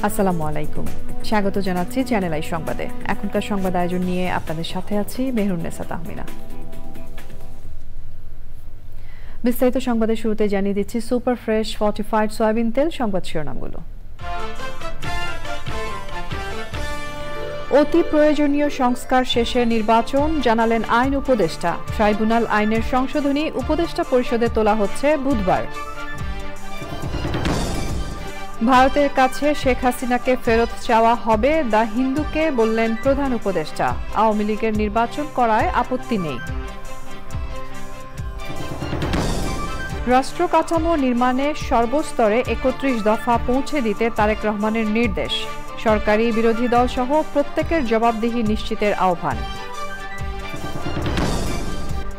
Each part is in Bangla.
আসসালামু আলাইকুম, স্বাগত জানাচ্ছি চ্যানেল আই সংবাদে। এখনকার সংবাদ আয়োজন নিয়ে আপনাদের সাথে আছি মেহরুন্নেসা তাহমিনা। বিস্তারিত সংবাদের শুরুতে জানিয়ে দিচ্ছি সুপার ফ্রেশ ফর্টিফাইড সয়াবিন তেল সংবাদ শিরোনামগুলো। অতি প্রয়োজনীয় সংস্কার শেষে নির্বাচন, জানালেন আইন উপদেষ্টা। ট্রাইব্যুনাল আইনের সংশোধনী উপদেষ্টা পরিষদে তোলা হচ্ছে বুধবার। ভারতের কাছে শেখ হাসিনাকে ফেরত চাওয়া হবে দ্য হিন্দুকে, বললেন প্রধান উপদেষ্টা। আওয়ামী লীগের নির্বাচন করায় আপত্তি নেই। রাষ্ট্র কাঠামো নির্মাণে সর্বস্তরে ৩১ দফা পৌঁছে দিতে তারেক রহমানের নির্দেশ। সরকারি বিরোধী দল সহ প্রত্যেকের জবাবদিহি নিশ্চিতের আহ্বান।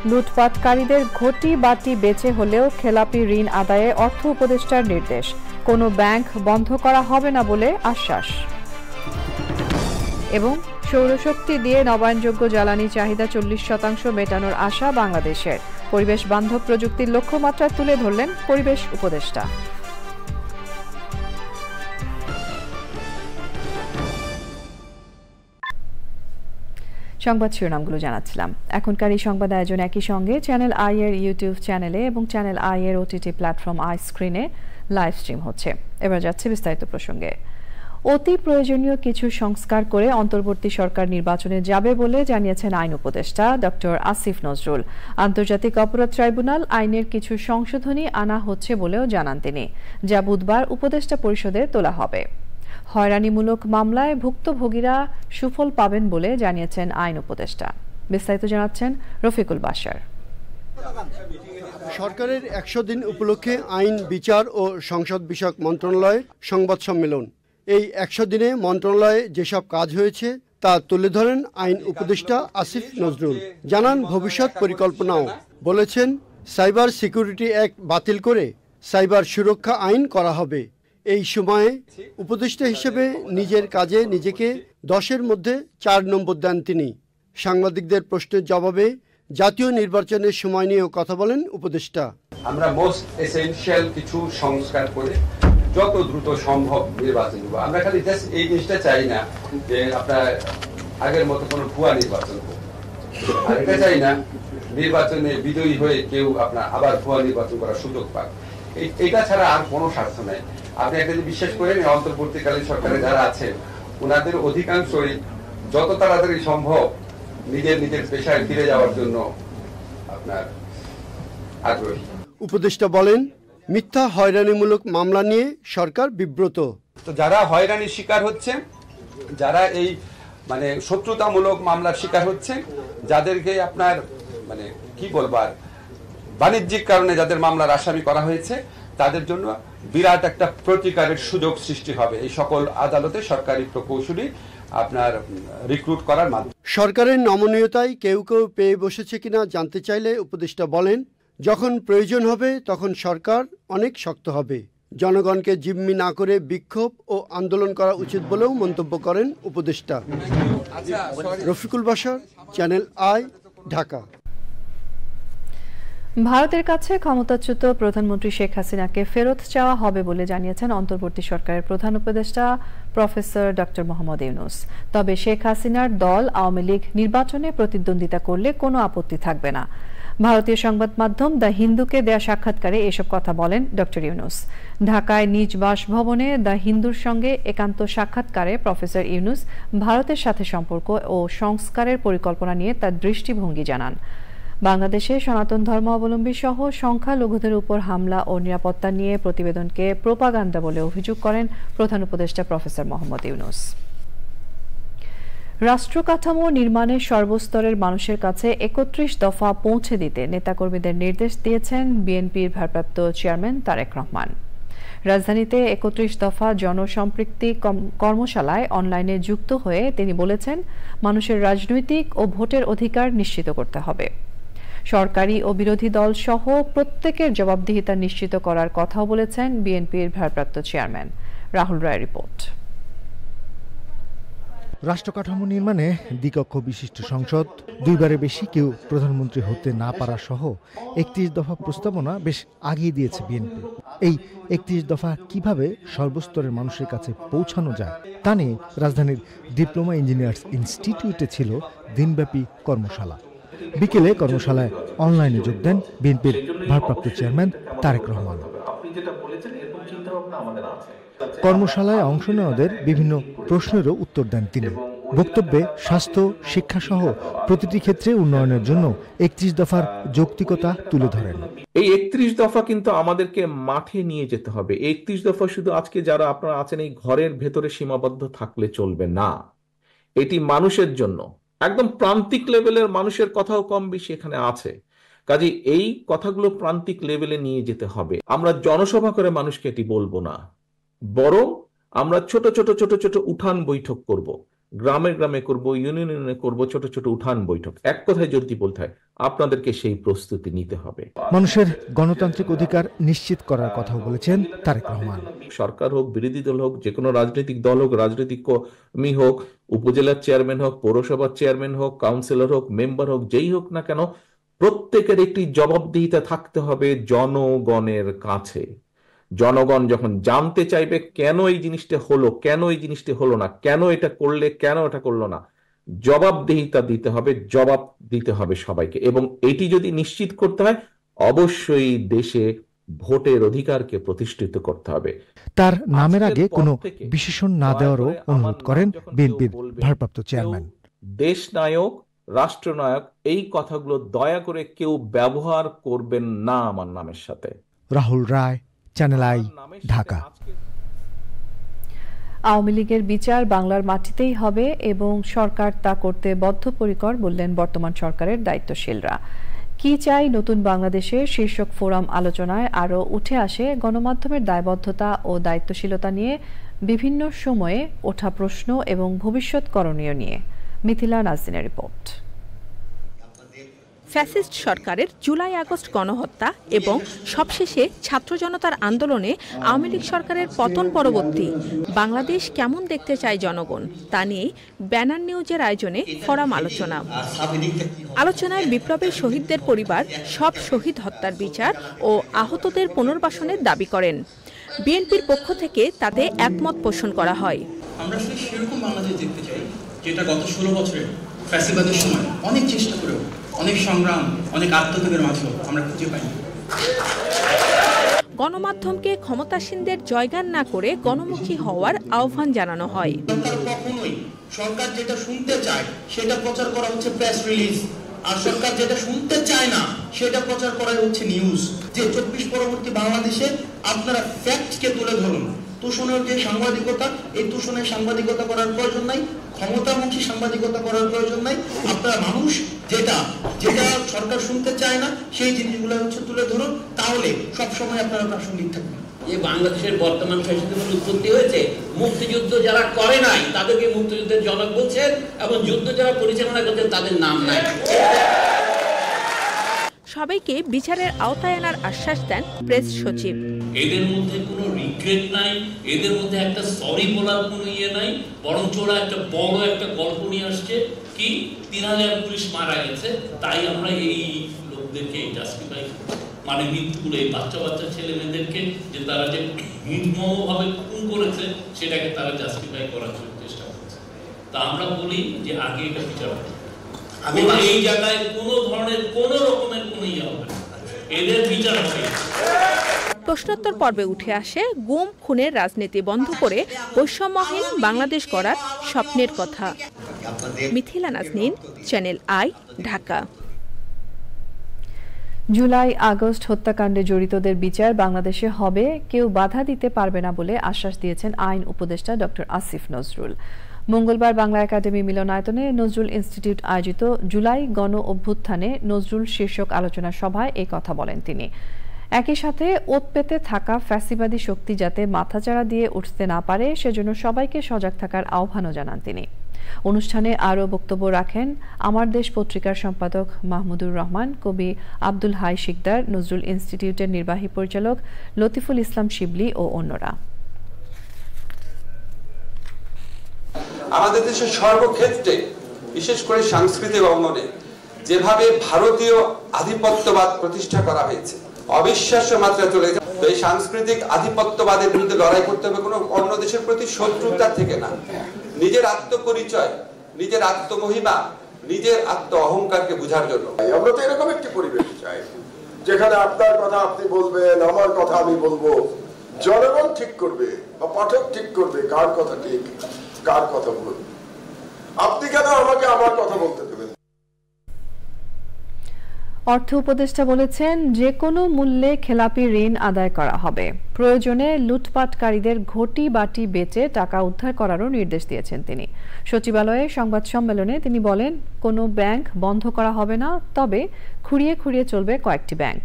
লুটপাটকারীদের ঘটি বাটি বেচে হলেও খেলাপি ঋণ আদায়ে অর্থ উপদেষ্টার নির্দেশ। কোনো ব্যাংক বন্ধ করা হবে না বলে আশ্বাস। এবং সৌরশক্তি দিয়ে নবায়নযোগ্য জ্বালানি চাহিদা ৪০% মেটানোর আশা বাংলাদেশের। পরিবেশ বান্ধব প্রযুক্তির লক্ষ্যমাত্রা তুলে ধরলেন পরিবেশ উপদেষ্টা। সংবাদ শিরোনামগুলো জানাচ্ছিলাম। এখনকার এই সংবাদ আয়োজন একই সঙ্গে চ্যানেল আই এর ইউটিউব চ্যানেলে এবং চ্যানেল আই এর ওটিটি প্ল্যাটফর্ম আই স্ক্রিনে লাইভ স্ট্রিম হচ্ছে। এবার যাচ্ছে বিস্তারিত প্রসঙ্গে। অতি প্রয়োজনীয় কিছু সংস্কার করে অন্তর্বর্তী সরকার নির্বাচনে যাবে বলে জানিয়েছেন আইন উপদেষ্টা ডক্টর আসিফ নজরুল। আন্তর্জাতিক অপরাধ ট্রাইব্যুনাল আইনের কিছু সংশোধনী আনা হচ্ছে বলেও জানান তিনি, যা বুধবার উপদেষ্টা পরিষদে তোলা হবে। হয়রানিমূলক মামলায় ভুক্তভোগীরা সুফল পাবেন বলে জানিয়েছেন আইন উপদেষ্টা। বিস্তারিত জানাচ্ছেন রফিকুল বাশার। সরকারের ১০০ দিন উপলক্ষে আইন, বিচার ও সংসদ বিষয়ক মন্ত্রণালয়ের সংবাদ সম্মেলন। এই ১০০ দিনে মন্ত্রণালয়ে যেসব কাজ হয়েছে তা তুলে ধরেন আইন উপদেষ্টা আসিফ নজরুল। জানান ভবিষ্যৎ পরিকল্পনাও। বলেছেন, সাইবার সিকিউরিটি অ্যাক্ট বাতিল করে সাইবার সুরক্ষা আইন করা হবে। এই সময়ে উপদেষ্টা হিসেবে নিজের কাজে নিজেকে ১০-এর মধ্যে ৪ নম্বর দেন তিনি। সাংবাদিকদের প্রশ্নের জবাবে জাতীয় নির্বাচনের সময় নিয়েও কথা বলেন উপদেষ্টা। আমরা মোস্ট এসেনশিয়াল কিছু সংস্কার করে যত দ্রুত সম্ভব নির্বাচন দেবো। আমরা খালি জাস্ট এই জিনিসটা চাই না যে আপনার আগের মতো কোনো ভুয়া নির্বাচন হোক, আর এটা চাই না নির্বাচনে বিজয়ী হয়ে কেউ আপনার আবার ভুয়া নির্বাচন করার সুযোগ পাক। এটা ছাড়া আর কোনো স্বার্থ নেই। আপনি একটা যে বিশ্বাস করেন, অন্তর্বর্তীকালীন সরকারে যারা আছেন ওনাদের অধিকাংশই যত তাড়াতাড়ি সম্ভব নিজের পেশায় ফিরে যাওয়ার জন্য আপনার আগ্রহী। উপদেষ্টা বলেন, মিথ্যা হয়রানিমূলক মামলা নিয়ে সরকার বিব্রত। তো যারা হয়রানির শিকার হচ্ছে, যারা এই মানে শত্রুতামূলক মামলার শিকার হচ্ছে, যাদেরকে আপনার মানে কি বলবার বাণিজ্যিক কারণে যাদের মামলার আসামি করা হয়েছে, তাদের জন্য বিরাট একটা প্রতিকারের সুযোগ সৃষ্টি হবে এই সকল আদালতে সরকারি প্রকৌশলী আপনার রিক্রুট করার মাধ্যমে। সরকারের নমনীয়তায় কেউ কেউ পেয়ে বসেছে কিনা জানতে চাইলে উপদেষ্টা বলেন, যখন প্রয়োজন হবে তখন সরকার অনেক শক্ত হবে। জনগণকে জিম্মি না করে বিক্ষোভ ও আন্দোলন করা উচিত বলেও মন্তব্য করেন উপদেষ্টা। Rafiqul Bashar, channel I, Dhaka. ভারতের কাছে ক্ষমতাচ্যুত প্রধানমন্ত্রী শেখ হাসিনাকে ফেরত চাওয়া হবে বলে জানিয়েছেন অন্তর্বর্তী সরকারের প্রধান উপদেষ্টা প্রফেসর ডক্টর মোহাম্মদ ইউনূস। তবে শেখ হাসিনার দল আওয়ামী লীগ নির্বাচনে প্রতিদ্বন্দ্বিতা করলে কোনো আপত্তি থাকবে না। ভারতীয় সংবাদ মাধ্যম দ্য হিন্দুকে দেয়া সাক্ষাৎকারে এসব কথা বলেন ডক্টর ইউনূস। ঢাকায় নিজ বাসভবনে দ্য হিন্দুর সঙ্গে একান্ত সাক্ষাৎকারে প্রফেসর ইউনূস ভারতের সাথে সম্পর্ক ও সংস্কারের পরিকল্পনা নিয়ে তার দৃষ্টিভঙ্গি জানান। বাংলাদেশে সনাতন ধর্মাবলম্বী সহ সংখ্যালঘুদের উপর হামলা ও নিরাপত্তা নিয়ে প্রতিবেদনকে প্রোপাগান্ডা বলে অভিযোগ করেন প্রধান উপদেষ্টা প্রফেসর মোহাম্মদ ইউনূস। রাষ্ট্র কাঠামো নির্মাণে সর্বস্তরের মানুষের কাছে ৩১ দফা পৌঁছে দিতে নেতাকর্মীদের নির্দেশ দিয়েছেন বিএনপির ভারপ্রাপ্ত চেয়ারম্যান তারেক রহমান। রাজধানীতে ৩১ দফা জনসম্পৃক্তি কর্মশালায় অনলাইনে যুক্ত হয়ে তিনি বলেছেন, মানুষের রাজনৈতিক ও ভোটের অধিকার নিশ্চিত করতে হবে। সরকারি ও বিরোধী দল সহ প্রত্যেকের জবাবদিহিতা নিশ্চিত করার কথাও বলেছেন বিএনপির ভারপ্রাপ্ত চেয়ারম্যান। রাহুল রায় রিপোর্ট। রাষ্ট্রকাঠামো নির্মাণে দ্বিকক্ষ বিশিষ্ট সংসদ, দুইবারে বেশি কেউ প্রধানমন্ত্রী হতে না পারা সহ ৩১ দফা প্রস্তাবনা বেশ আগিয়ে দিয়েছে বিএনপি। এই ৩১ দফা কিভাবে সর্বস্তরের মানুষের কাছে পৌঁছানো যায় তা নিয়ে রাজধানীর ডিপ্লোমা ইঞ্জিনিয়ার্স ইনস্টিটিউটে ছিল দিনব্যাপী কর্মশালা। বিকেলে কর্মশালায় অনলাইনে যোগ দেন বিএনপির ভারপ্রাপ্ত চেয়ারম্যান তারেক রহমান। কর্মশালায় অংশ নেওয়াদের বিভিন্ন প্রশ্নেরও উত্তর দেন তিনি। বক্তব্যে স্বাস্থ্য, শিক্ষা সহ প্রতিটি ক্ষেত্রে উন্নয়নের জন্য ৩১ দফার যৌক্তিকতা তুলে ধরেন। এই ৩১ দফা কিন্তু আমাদেরকে মাঠে নিয়ে যেতে হবে। ৩১ দফা শুধু আজকে যারা আপনারা আছেন এই ঘরের ভেতরে সীমাবদ্ধ থাকলে চলবে না। এটি মানুষের জন্য, একদম প্রান্তিক লেভেলের মানুষের কথাও কম বেশি এখানে আছে। কাজে এই কথাগুলো প্রান্তিক লেভেলে নিয়ে যেতে হবে। আমরা জনসভা করে মানুষকে এটি বলবো না, বরং আমরা ছোট ছোট ছোট ছোট উঠান বৈঠক করব, গ্রামে গ্রামে করব, ইউনিয়নে করব, ছোট ছোট উঠান বৈঠক। এক কথায় যদি বলতে হয়, আপনাদেরকে সেই প্রস্তুতি নিতে হবে। মানুষের গণতান্ত্রিক অধিকার নিশ্চিত করার কথাও বলেছেন তারেক রহমান। সরকার হোক, বিরোধী দল হোক, যে কোনো রাজনৈতিক দল হোক, রাজনৈতিক কর্মী হোক, উপজেলার চেয়ারম্যান হোক, পৌরসভার চেয়ারম্যান হোক, কাউন্সিলর হোক, মেম্বার হোক, যেই হোক না কেন, প্রত্যেকের একটি জবাবদিহিতা থাকতে হবে জনগণের কাছে। জনগণ যখন জানতে চাইবে কেন এই জিনিসটা হলো, কেন এই জিনিসটা হলো না, কেন এটা করলে, কেন এটা করলো না, জবাবদিহিতা দিতে হবে, জবাব দিতে হবে সবাইকে। এবং এটি যদি নিশ্চিত করতে হয়, অবশ্যই দেশে ভোটের অধিকারকে প্রতিষ্ঠিত করতে হবে। তার নামের আগে কোনো বিশেষণ না দেওয়ারও অনুরোধ করেন বিএনপির ভারপ্রাপ্ত চেয়ারম্যান। দেশ নায়ক, রাষ্ট্রনায়ক, এই কথাগুলো দয়া করে কেউ ব্যবহার করবেন না আমার নামের সাথে। রাহুল রায়, চ্যানেল আই, ঢাকা। আওয়ামী লীগের বিচার বাংলার মাটিতেই হবে এবং সরকার তা করতে বদ্ধপরিকর বললেন বর্তমান সরকারের দায়িত্বশীলরা। কি চাই নতুন বাংলাদেশে শীর্ষক ফোরাম আলোচনায় আরও উঠে আসে গণমাধ্যমের দায়বদ্ধতা ও দায়িত্বশীলতা নিয়ে বিভিন্ন সময়ে ওঠা প্রশ্ন এবং ভবিষ্যৎ করণীয় নিয়ে। মিথিলা নাজরিনের রিপোর্ট। ফ্যাসিস্ট সরকারের জুলাই আগস্ট গণহত্যা এবং সবশেষে ছাত্র জনতার আন্দোলনে আওয়ামী লীগ সরকারের পতন পরবর্তী বাংলাদেশ কেমন দেখতে চায় জনগণ তা নিয়েই ব্যানার নিউজের আয়োজনে ফোরাম আলোচনা। আলোচনায় বিপ্লবের শহীদদের পরিবার সব শহীদ হত্যার বিচার ও আহতদের পুনর্বাসনের দাবি করেন। বিএনপির পক্ষ থেকে তাতে একমত পোষণ করা হয়। আমরা সেরকম বাংলাদেশ দেখতে চাই যেটা গত 16 বছরে ফ্যাসিবাদের সময় অনেক চেষ্টা করেও, অনেক সংগ্রাম, অনেক আত্মত্যাগের মাঝেও আমরা খুঁজে পাই। গণমাধ্যমকে ক্ষমতাসীনদের জয়গান না করে গণমুখী হওয়ার আহ্বান জানানো হয়। কখনোই সরকার যেটা শুনতে চায় সেটা প্রচার করা হচ্ছে প্রেস রিলিজ, আর সরকার যেটা শুনতে চায় না সেটা প্রচার করা হচ্ছে নিউজ। যে 24 পরবর্তী বাংলাদেশে আপনারা ফ্যাক্টকে তুলে ধরুন। তোষণের যে সাংবাদিকতা, এই তোষণের সাংবাদিকতা করার প্রয়োজন নাই, ক্ষমতামুখী সাংবাদিকতা করার প্রয়োজন নাই। আপনারা মানুষ যেটা যেটা সরকার শুনতে চায় না সেই জিনিসগুলো হচ্ছে তুলে ধরুন, তাহলে সবসময় আপনারা প্রাসঙ্গিক থাকবেন। যে বাংলাদেশের বর্তমান ফ্যাসিজমের উৎপত্তি হয়েছে, মুক্তিযুদ্ধ যারা করে নাই তাদেরকে মুক্তিযুদ্ধের জনক বলছেন, এবং যুদ্ধ যারা পরিচালনা করছেন তাদের নাম নাই। সবাইকে বিচারের আওতায় আনার আশ্বাস দেন প্রেস সচিব। এদের মধ্যে কোনো রিগ্রেট নাই, এদের মধ্যে একটা সরি বলার কোনো ইয়ে নাই, বরং ওরা একটা বড় একটা গল্প নিয়ে আসছে কি 3000 পুলিশ মারা গেছে, তাই আমরা এই লোকদেরকে জাস্টিফাই, মানে মৃত্যুগুলো এই বাচ্চা বাচ্চা ছেলে মেয়েদেরকে যে তারা যে নির্মমভাবে খুন করেছে সেটাকে তারা জাস্টিফাই করার চেষ্টা করছে। তা আমরা বলি যে আগে এটা বিচার হবে, এই জায়গায় কোনো ধরনের কোনো রকমের কোনো ইয়ে হবে না, এদের বিচার হবে। প্রশ্নোত্তর পর্বে উঠে আসে গুম খুনের রাজনীতি বন্ধ করে বৈষম্যহীন বাংলাদেশ গড়ার স্বপ্নের কথা। Mithila Naznin, channel I, Dhaka. July August হত্যাকাণ্ডে জড়িতদের বিচার বাংলাদেশে হবে, কেউ বাধা দিতে পারবে না বলে আশ্বাস দিয়েছেন আইন উপদেষ্টা ডক্টর আসিফ নজরুল। মঙ্গলবার বাংলা একাডেমি মিলনায়তনে নজরুল ইনস্টিটিউট আয়োজিত জুলাই গণ অভ্যুত্থানে নজরুল শীর্ষক আলোচনা সভায় এই কথা বলেন তিনি। একই সাথে ওত পেতে থাকা ফ্যাসিবাদী শক্তি যাতে মাথাচাড়া দিয়ে উঠতে না পারে সেজন্য সবাইকে সজাগ থাকার আহ্বানও জানান তিনি। অনুষ্ঠানে আরও বক্তব্য রাখেন আমার দেশ পত্রিকার সম্পাদক মাহমুদুর রহমান, কবি আব্দুল হাই শিকদার, নজরুল ইনস্টিটিউটের নির্বাহী পরিচালক লতিফুল ইসলাম শিবলি ও অন্যরা। আমাদের দেশের সর্বক্ষেত্রে বিশেষ করে সাংস্কৃতিক অঙ্গনে যেভাবে ভারতীয় আধিপত্যবাদ প্রতিষ্ঠা করা হয়েছে, অবিশ্বাস্য মাত্রা চলে যায়। তো এই সাংস্কৃতিক আধিপত্যবাদের বিরুদ্ধে লড়াই করতে হবে কোনো অন্য দেশের প্রতি শত্রুতা থেকে না, নিজের আত্মপরিচয়, নিজের আত্মমহিমা, নিজের আত্ম অহংকারকে বোঝার জন্য। আমরা তো এরকম একটি পরিবেশ চাই যেখানে আপনার কথা আপনি বলবেন, আমার কথা আমি বলবো, জনগণ ঠিক করবে বা পাঠক ঠিক করবে কার কথা ঠিক কার কথা ভুল। আপনি কেন আমাকে আমার কথা বলতে দেবেন? অর্থ উপদেষ্টা বলেছেন, যে কোনো মূল্যে খেলাপি ঋণ আদায় করা হবে। প্রয়োজনে লুটপাটকারীদের ঘটি বাটি বেচে টাকা উদ্ধার করারও নির্দেশ দিয়েছেন তিনি। সচিবালয়ে সংবাদ সম্মেলনে তিনি বলেন, কোনো ব্যাংক বন্ধ করা হবে না, তবে খুঁড়িয়ে খুঁড়িয়ে চলবে কয়েকটি ব্যাংক।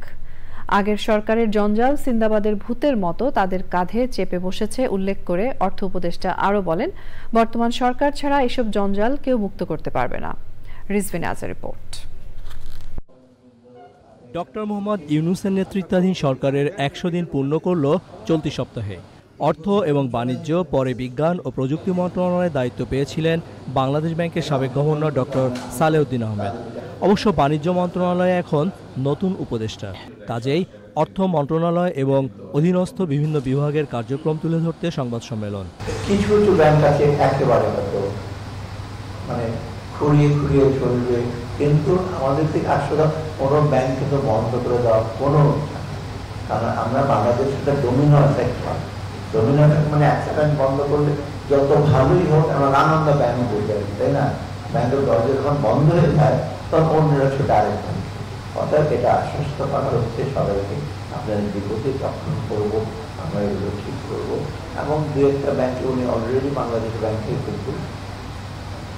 আগের সরকারের জঞ্জাল সিন্দাবাদের ভূতের মতো তাদের কাঁধে চেপে বসেছে উল্লেখ করে অর্থ উপদেষ্টা আরও বলেন, বর্তমান সরকার ছাড়া এসব জঞ্জাল কেউ মুক্ত করতে পারবে না। রিজভিন আজের রিপোর্ট। ডক্টর মোহাম্মদ ইউনূসের নেতৃত্বাধীন সরকারের 100 দিন পূর্ণ করল চলতি সপ্তাহে। অর্থ এবং বাণিজ্য, পরে বিজ্ঞান ও প্রযুক্তি মন্ত্রণালয়ের দায়িত্ব পেয়েছিলেন বাংলাদেশ ব্যাংকের সাবেক গভর্নর ডক্টর সালেউদ্দিন আহমেদ। অবশ্য বাণিজ্য মন্ত্রণালয়ে এখন নতুন উপদেষ্টা, কাজেই অর্থ মন্ত্রণালয় এবং অধীনস্থ বিভিন্ন বিভাগের কার্যক্রম তুলে ধরতে সংবাদ সম্মেলন। কিছু কিছু ব্যাংক আছে একেবারে হয়তো মানে খুঁড়িয়ে খুঁড়িয়ে চলবে, কিন্তু আমাদের থেকে আসলে কোনো ব্যাংক কিন্তু বন্ধ করে দেওয়া কোনো, কারণ আমরা বাংলাদেশ একটা ডোমিনো এফেক্ট হয়। ডোমিনো এফেক্ট মানে একটা ব্যাংক বন্ধ করলে যত ভালোই হোক আমরা নানান ব্যাংক বলতে পারি, তাই না? ব্যাংকের দরজা যখন বন্ধ হয়ে যায় তখন অন্যরা ছোট আরেক ব্যাংক। অর্থাৎ এটা আশ্বস্ত করা হচ্ছে সবাইকে, আপনাদের বিপদে রক্ষণ করবো, আমরা এগুলো ঠিক করবো। এবং দু একটা ব্যাংকে উনি অলরেডি বাংলাদেশ ব্যাংকে কিন্তু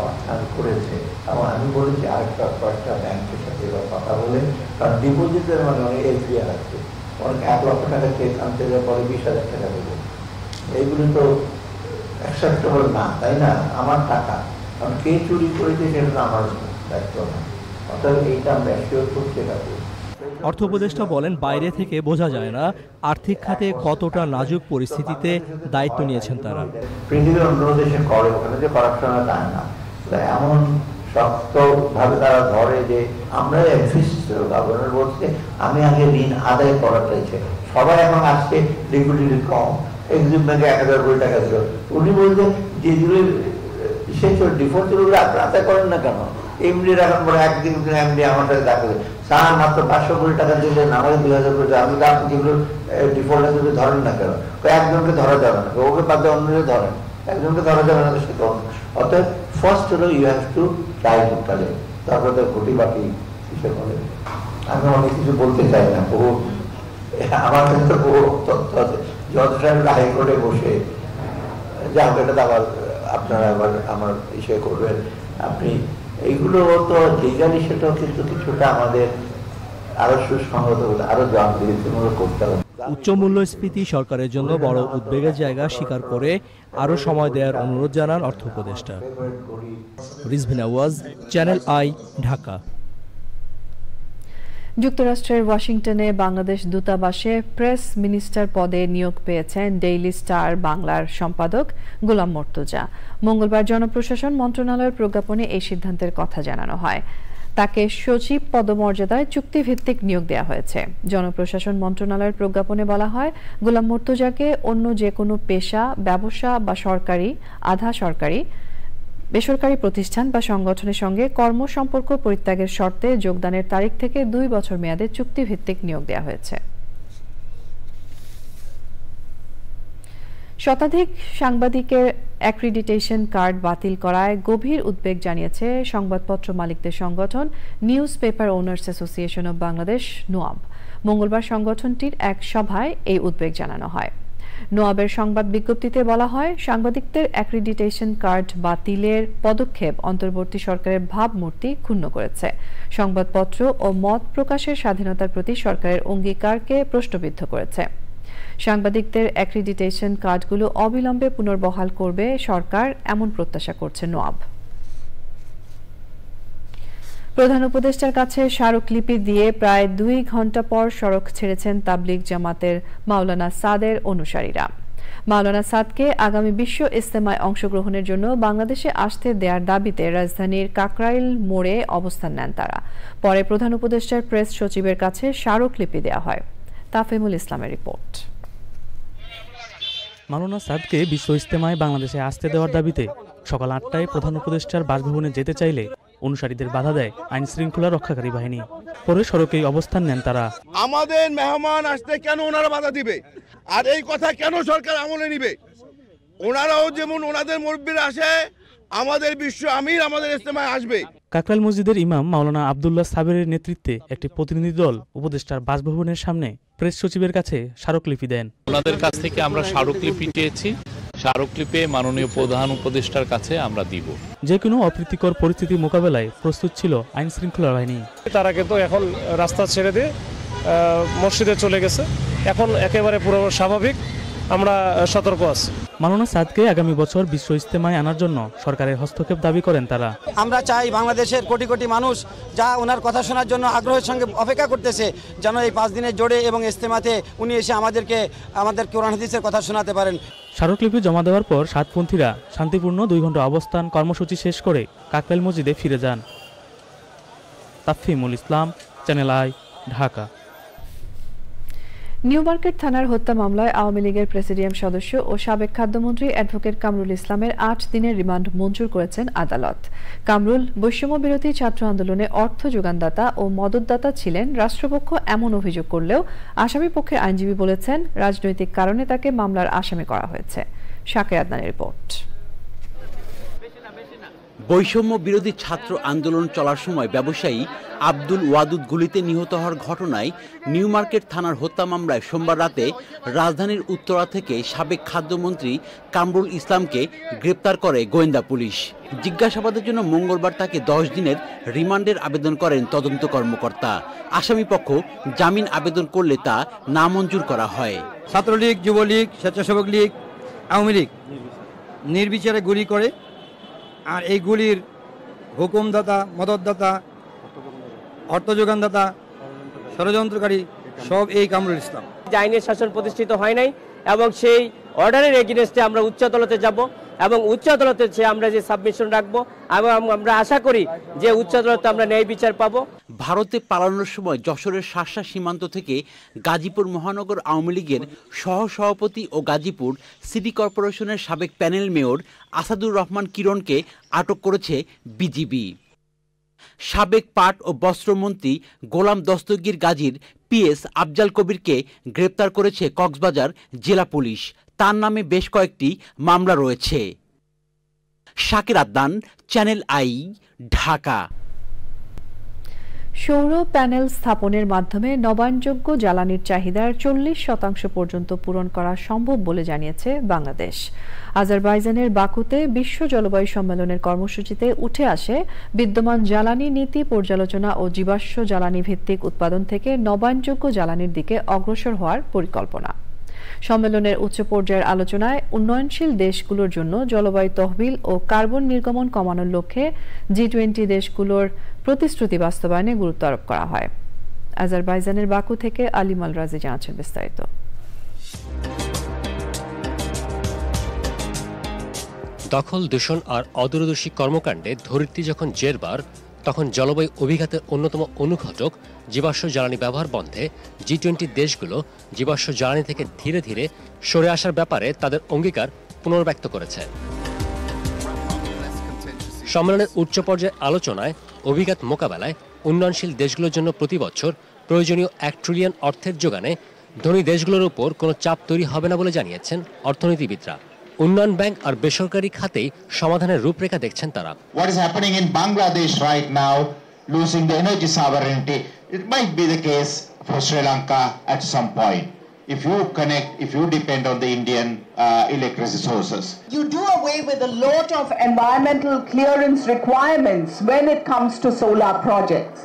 অর্থায়ন করেছে। এবং আমি বলেছি আরেকটা কয়েকটা ব্যাংকের সাথে এবার কথা বলে, কারণ ডিপোজিটের মানে অনেক এফডিআর আছে, অনেক 1 লক্ষ টাকা চেক আনতে যাওয়ার পরে 20,000 টাকা দেবে। এইগুলো তো অ্যাকসেপ্টেবল না, তাই না? আমার টাকা, কারণ কে চুরি করেছে সেটা তো আমার দায়িত্ব না। অর্থাৎ এইটা আমরা অ্যাসিওর করছি। এটা অর্থ উপদেষ্টা বলেন, বাইরে থেকে বোঝা যায় না আর্থিক খাতে কতটা নাজুক পরিস্থিতিতে দায়িত্ব নিয়েছেন তারা। পৃথিবীর অন্য দেশে করে, ওখানে যে করাপশন যায় না, এমন শক্তভাবে তারা ধরে যে আমরা গভর্নর বলছে আমি আগে ঋণ আদায় করা চাইছে, সবাই এখন আসছে লিকুইডিটি কম, এক্সিম ব্যাংকে 1,000 কোটি টাকা দিল। উনি বলছেন যেগুলো শেষ ডিফল্ট ছিল আপনারা আদায় করেন না কেন? এমডি এখন বলে একদিন এমডি আমার সাথে দেখা যায় স্যার মাত্র 500 কোটি টাকা দিলেন, আমাদের 2,000 কোটি টাকা। আমি আপনি যেগুলো ডিফল্ট আছে ধরেন না কেন? একজনকে ধরা যাবে না, ওকে বাদ দিয়ে অন্যকে ধরেন, একজনকে ধরা যাবে না সেটা। অর্থাৎ ফার্স্ট হলো ইউ হ্যাভ টু ট্রাই করতে, তারপরে তো ঘটি বাকি হিসেবে বলে। আমি অনেক কিছু বলতে চাই না, বহু আমার কাছে বহু তথ্য আছে। জজ সাহেব হাইকোর্টে বসে যা হোক, এটা আবার আপনারা আবার আমার ইসে করবেন। আপনি এইগুলো তো লিগালি সেটাও কিন্তু কিছুটা আমাদের আরো সুসংগত হতে, আরো জবাবদিহিমূলক করতে হবে। উচ্চ মূল্যস্ফীতি সরকারের জন্য বড় উদ্বেগের জায়গা স্বীকার করে আরো সময় দেওয়ার অনুরোধ জানান অর্থ উপদেষ্টা। রিজভিন আওয়াজ, চ্যানেল আই, ঢাকা। যুক্তরাষ্ট্রের ওয়াশিংটনে বাংলাদেশ দূতাবাসে প্রেস মিনিস্টার পদে নিয়োগ পেয়েছেন ডেইলি স্টার বাংলার সম্পাদক গোলাম মর্তুজা। মঙ্গলবার জনপ্রশাসন মন্ত্রণালয়ের প্রজ্ঞাপনে এই সিদ্ধান্তের কথা জানানো হয়। তাকে সচিব পদমর্যাদায় চুক্তিভিত্তিক নিয়োগ দেওয়া হয়েছে। জনপ্রশাসন মন্ত্রণালয়ের প্রজ্ঞাপনে বলা হয়, গোলাম মর্তুজাকে অন্য যে কোনো পেশা, ব্যবসা বা সরকারি, আধা সরকারি, বেসরকারি প্রতিষ্ঠান বা সংগঠনের সঙ্গে কর্মসম্পর্ক পরিত্যাগের শর্তে যোগদানের তারিখ থেকে 2 বছর মেয়াদে চুক্তিভিত্তিক নিয়োগ দেওয়া হয়েছে। শতাধিক সাংবাদিকের অ্যাক্রিডিটেশন কার্ড বাতিল করায় গভীর উদ্বেগ জানিয়েছে সংবাদপত্র মালিকদের সংগঠন news paper owners association of Bangladesh, NOAB. মঙ্গলবার সংগঠনটির এক সভায় এই উদ্বেগ জানানো হয়। নোয়াবের সংবাদ বিজ্ঞপ্তিতে বলা হয়, সাংবাদিকদের অ্যাক্রিডিটেশন কার্ড বাতিলের পদক্ষেপ অন্তর্বর্তী সরকারের ভাবমূর্তি ক্ষুণ্ণ করেছে, সংবাদপত্র ও মত প্রকাশের স্বাধীনতার প্রতি সরকারের অঙ্গীকারকে প্রশ্নবিদ্ধ করেছে। সাংবাদিকদের অ্যাক্রিডিটেশন কার্ডগুলো অবিলম্বে পুনর্বহাল করবে সরকার, এমন প্রত্যাশা করছে নোয়াব। প্রধান উপদেষ্টার কাছে স্মারকলিপি দিয়ে প্রায় 2 ঘণ্টা পর সড়ক ছেড়েছেন তাবলিগ জামাতের মাওলানা সাদের অনুসারীরা। মাওলানা সাদকে আগামী বিশ্ব ইজতেমায় অংশগ্রহণের জন্য বাংলাদেশে আসতে দেওয়ার দাবিতে রাজধানীর কাকরাইল মোড়ে অবস্থান নেন তারা। পরে প্রধান উপদেষ্টার প্রেস সচিবের কাছে স্মারকলিপি দেওয়া হয়। তাফিমুল ইসলামের রিপোর্ট। মাওলানা সাদকে বিশ্ব ইজতেমায় বাংলাদেশে আসতে দেওয়ার দাবিতে সকাল ৮টায় প্রধান উপদেষ্টার বাসভবনে যেতে চাইলে অনুসারীদের বাধা দেয় আইন শৃঙ্খলা রক্ষাকারী বাহিনী। পরে সড়কেই অবস্থান নেন তারা। আমাদের মেহমান আসতে কেন ওনারা বাধা দিবে, আর এই কথা কেন সরকার আমলে নিবে? ওনারাও যেমন ওনাদের মুরব্বিরা আসে, আমাদের বিশ্ব আমির আমাদের ইজতেমায় আসবে। কাকরাইল মসজিদের ইমাম মাওলানা আব্দুল্লাহ সাবেরের নেতৃত্বে একটি প্রতিনিধি দল উপদেষ্টার বাসভবনের সামনে প্রেস সচিবের কাছে স্মারকলিপি দেন। ওনাদের কাছ থেকে আমরা স্মারকলিপি চেয়েছি, স্মারকলিপি মাননীয় প্রধান উপদেষ্টার কাছে আমরা দিব। যে কোনো অপ্রীতিকর পরিস্থিতি মোকাবেলায় প্রস্তুত ছিল আইন শৃঙ্খলা বাহিনী। তারা কিন্তু এখন রাস্তা ছেড়ে দিয়ে মসজিদে চলে গেছে, এখন একেবারে পুরো স্বাভাবিক, আমরা সতর্ক আছি। মাওলানা সাদকে আগামী বছর বিশ্ব ইজতেমায় আনার জন্য সরকারের হস্তক্ষেপ দাবি করেন তারা। আমরা চাই বাংলাদেশের কোটি কোটি মানুষ যা ওনার কথা শোনার জন্য আগ্রহের সঙ্গে অপেক্ষা করতেছে, যেন এই 5 দিনের জোরে এবং ইজতেমাতে উনি এসে আমাদের কোরআন হাদিসের কথা শোনাতে পারেন। স্মারকলিপি জমা দেওয়ার পর সাতপন্থীরা শান্তিপূর্ণ 2 ঘন্টা অবস্থান কর্মসূচি শেষ করে কাকরাইল মসজিদে ফিরে যান। তাফিমুল ইসলাম, চ্যানেল আই, ঢাকা। নিউ মার্কেট থানার হত্যা মামলায় আওয়ামী লীগের প্রেসিডিয়াম সদস্য ও সাবেক খাদ্যমন্ত্রী অ্যাডভোকেট কামরুল ইসলামের 8 দিনের রিমান্ড মঞ্জুর করেছেন আদালত। কামরুল বৈষম্য বিরোধী ছাত্র আন্দোলনে অর্থ যোগানদাতা ও মদতদাতা ছিলেন রাষ্ট্রপক্ষ এমন অভিযোগ করলেও আসামি পক্ষের আইনজীবী বলেছেন রাজনৈতিক কারণে তাকে মামলার আসামি করা হয়েছে। শাকির আদনানের রিপোর্ট। বৈষম্য বিরোধী ছাত্র আন্দোলন চলার সময় ব্যবসায়ী আব্দুল ওয়াদুদ গুলিতে নিহত হওয়ার ঘটনায় নিউ মার্কেট থানার হত্যা মামলায় সোমবার রাতে রাজধানীর উত্তরা থেকে সাবেক খাদ্যমন্ত্রী কামরুল ইসলামকে গ্রেপ্তার করে গোয়েন্দা পুলিশ। জিজ্ঞাসাবাদের জন্য মঙ্গলবার তাকে 10 দিনের রিমান্ডের আবেদন করেন তদন্ত কর্মকর্তা। আসামিপক্ষ জামিন আবেদন করলে তা নামঞ্জুর করা হয়। ছাত্রলীগ, যুবলীগ, স্বেচ্ছাসেবক লীগ, আওয়ামী লীগ নির্বিচারে গুলি করে, আর এই গুলির হুকুমদাতা, মদতদাতা, অর্থ যোগানদাতা, ষড়যন্ত্রকারী সব এই কামরুল ইসলাম। আইনের শাসন প্রতিষ্ঠিত হয় নাই এবং সেই অর্ডারের এগেইনস্টে আমরা উচ্চ আদালতে যাব এবং উচ্চ আদালতে আমরা যে সাবমিশন রাখবো এবং আমরা আশা করি যে উচ্চ আদালতে আমরা ন্যায় বিচার পাবো। ভারতে পালানোর সময় যশোরের শার্শা সীমান্ত থেকে গাজীপুর মহানগর আওয়ামী লীগের সহসভাপতি ও গাজীপুর সিটি কর্পোরেশনের সাবেক প্যানেল মেয়র আসাদুর রহমান কিরণকে আটক করেছে বিজিবি। সাবেক পাট ও বস্ত্রমন্ত্রী গোলাম দস্তগীর গাজীর পিএস আফজাল কবিরকে গ্রেপ্তার করেছে কক্সবাজার জেলা পুলিশ। তার নামে বেশ কয়েকটি মামলা রয়েছে। Shakir Adnan, channel I, Dhaka. সৌর প্যানেল স্থাপনের মাধ্যমে নবায়নযোগ্য জ্বালানির চাহিদার 40% পর্যন্ত পূরণ করা সম্ভব বলে জানিয়েছে বাংলাদেশ। আজারবাইজানের বাকুতে বিশ্ব জলবায়ু সম্মেলনের কর্মসূচিতে উঠে আসে বিদ্যমান জ্বালানি নীতি পর্যালোচনা ও জীবাশ্ম জ্বালানি ভিত্তিক উৎপাদন থেকে নবায়নযোগ্য জ্বালানির দিকে অগ্রসর হওয়ার পরিকল্পনা। সম্মেলনের উচ্চ পর্যায়ের আলোচনায় উন্নয়নশীল দেশগুলোর জন্য জলবায়ু তহবিল ও কার্বন নির্গমন কমানোর লক্ষ্যে G20 দেশগুলোর প্রতিশ্রুতি বাস্তবায়নে গুরুত্ব আরোপ করা হয়। আজারবাইজানের বাকু থেকে আলিমাল রাজি জানাচ্ছেন বিস্তারিত। দখল, দূষণ আর অদূরদর্শী কর্মকাণ্ডে ধরিত্রী যখন জেরবার, তখন জলবায়ু অভিঘাতের অন্যতম অনুঘটক জীবাশ্ম জ্বালানি ব্যবহার বন্ধে G20 দেশগুলো জীবাশ্ম জ্বালানি থেকে ধীরে ধীরে সরে আসার ব্যাপারে তাদের অঙ্গীকার পুনর্ব্যক্ত করেছে। সম্মেলনের উচ্চ পর্যায়ের আলোচনায় অভিঘাত মোকাবেলায় উন্নয়নশীল দেশগুলোর জন্য প্রতি বছর প্রয়োজনীয় 1 ট্রিলিয়ন অর্থের যোগানে ধনী দেশগুলোর উপর কোনো চাপ তৈরি হবে না বলে জানিয়েছেন অর্থনীতিবিদরা। উন্নয়ন ব্যাংক আর বেসরকারি খাতেই সমাধানের রূপরেখা দেখছেন তারা। What is happening in Bangladesh right now, losing the energy sovereignty, it might be the case for Sri Lanka at some point. If you depend on the Indian electricity sources. You do away with a lot of environmental clearance requirements when it comes to solar projects.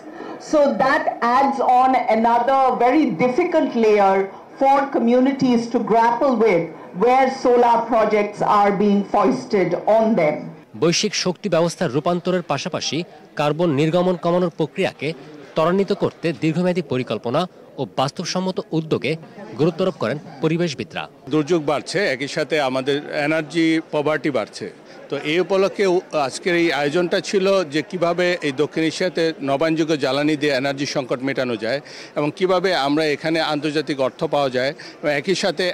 So that adds on another very difficult layer for communities to grapple with where solar projects are being foisted on them. বৈশ্বিক শক্তি ব্যবস্থার রূপান্তরের পাশাপাশি কার্বন নির্গমন কমানোর প্রক্রিয়াকে ত্বরান্বিত করতে দীর্ঘমেয়াদী পরিকল্পনা ও ও বাস্তবসম্মত উদ্যোগে গুরুত্বারোপ করেন পরিবেশবিদরা। দুর্যোগ বাড়ছে, একই সাথে আমাদের এনার্জি পভার্টি বাড়ছে। তো এই উপলক্ষে আজকের এই আয়োজনটা ছিল যে কিভাবে এই দক্ষিণ এশিয়াতে নবায়নযোগ্য জ্বালানি দিয়ে এনার্জি সংকট মেটানো যায় এবং কিভাবে আমরা এখানে আন্তর্জাতিক অর্থ পাওয়া যায় এবং একই সাথে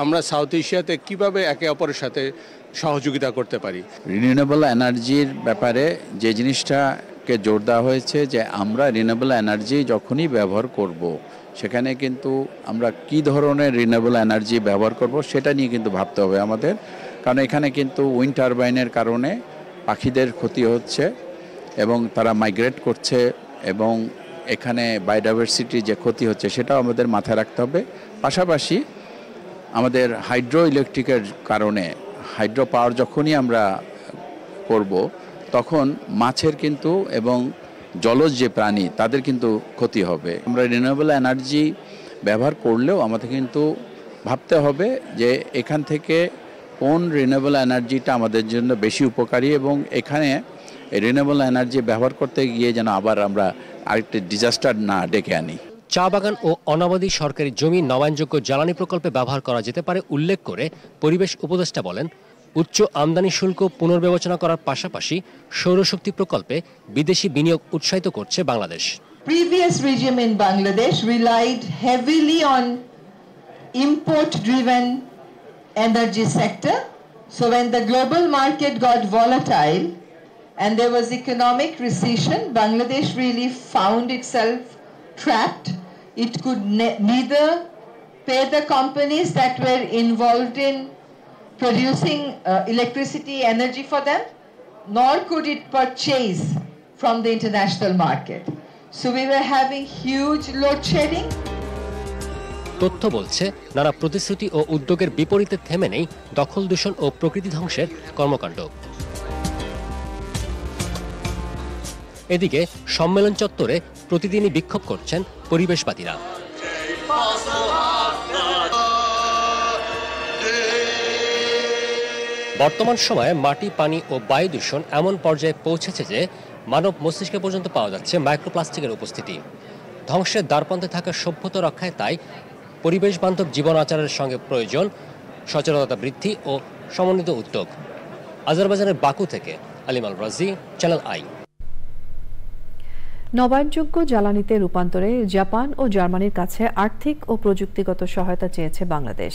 আমরা সাউথ এশিয়াতে কিভাবে একে অপরের সাথে সহযোগিতা করতে পারি। রিনিউয়েবল এনার্জির ব্যাপারে যে জিনিসটাকে জোর দেওয়া হয়েছে যে আমরা রিনিউয়েবল এনার্জি যখনই ব্যবহার করব সেখানে কিন্তু আমরা কি ধরনের রিনিউয়েবল এনার্জি ব্যবহার করব সেটা নিয়ে কিন্তু ভাবতে হবে আমাদের। কারণ এখানে কিন্তু উইন্ড টারবাইনের কারণে পাখিদের ক্ষতি হচ্ছে এবং তারা মাইগ্রেট করছে এবং এখানে বায়োডাইভার্সিটির যে ক্ষতি হচ্ছে সেটাও আমাদের মাথায় রাখতে হবে। পাশাপাশি আমাদের হাইড্রো ইলেকট্রিকের কারণে হাইড্রো পাওয়ার যখনই আমরা করব তখন মাছের কিন্তু এবং জলজ যে প্রাণী তাদের কিন্তু ক্ষতি হবে। আমরা রিনিউয়েবল এনার্জি ব্যবহার করলেও আমাদের কিন্তু ভাবতে হবে যে এখান থেকে কোন রিনিউয়েবল এনার্জিটা আমাদের জন্য বেশি উপকারী এবং এখানে রিনিউয়েবল এনার্জি ব্যবহার করতে গিয়ে যেন আবার আমরা আরেকটা ডিজাস্টার না ডেকে আনি। চা বাগান ও অনাবাদী সরকারি জমি নবায়নযোগ্য জ্বালানি প্রকল্পে ব্যবহার করা যেতে পারে উল্লেখ করে পরিবেশ উপদেষ্টা বলেন, উচ্চ আমদানি শুল্ক পুনর্বিবেচনা করার পাশাপাশি সৌরশক্তি প্রকল্পে বিদেশি বিনিয়োগ উৎসাহিত করছে Bangladesh. Previous regime in Bangladesh relied heavily on import-driven energy sector. So when the global market got volatile and there was economic recession, Bangladesh really found itself trapped. It could neither pay the companies that were involved in producing electricity energy for them, nor could it purchase from the international market. So we were having huge load shedding. তথ্য বলছে নানা প্রতিশ্রুতি ও উদ্যোগের বিপরীতে থেমে নেই দখল দূষণ ও প্রকৃতি ধ্বংসের কর্মকাণ্ড। এদিকে সম্মেলন চত্বরে প্রতিদিনই বিক্ষোভ করছেন পরিবেশবাদীরা। বর্তমান সময়ে মাটি, পানি ও বায়ু দূষণ এমন পর্যায়ে পৌঁছেছে যে মানব মস্তিষ্কে পর্যন্ত পাওয়া যাচ্ছে মাইক্রোপ্লাস্টিকের উপস্থিতি। ধ্বংসের দ্বারপ্রান্তে থাকা সভ্যতা রক্ষায় তাই পরিবেশ বান্ধব জীবন আচারের সঙ্গে প্রয়োজন সচেতনতা বৃদ্ধি ও সমন্বিত উদ্যোগ। আজারবাইজানের বাকু থেকে আলিম আল রাজি, চ্যানেল আই। নবায়নযোগ্য জ্বালানিতে রূপান্তরে জাপান ও জার্মানির কাছে আর্থিক ও প্রযুক্তিগত সহায়তা চেয়েছে বাংলাদেশ।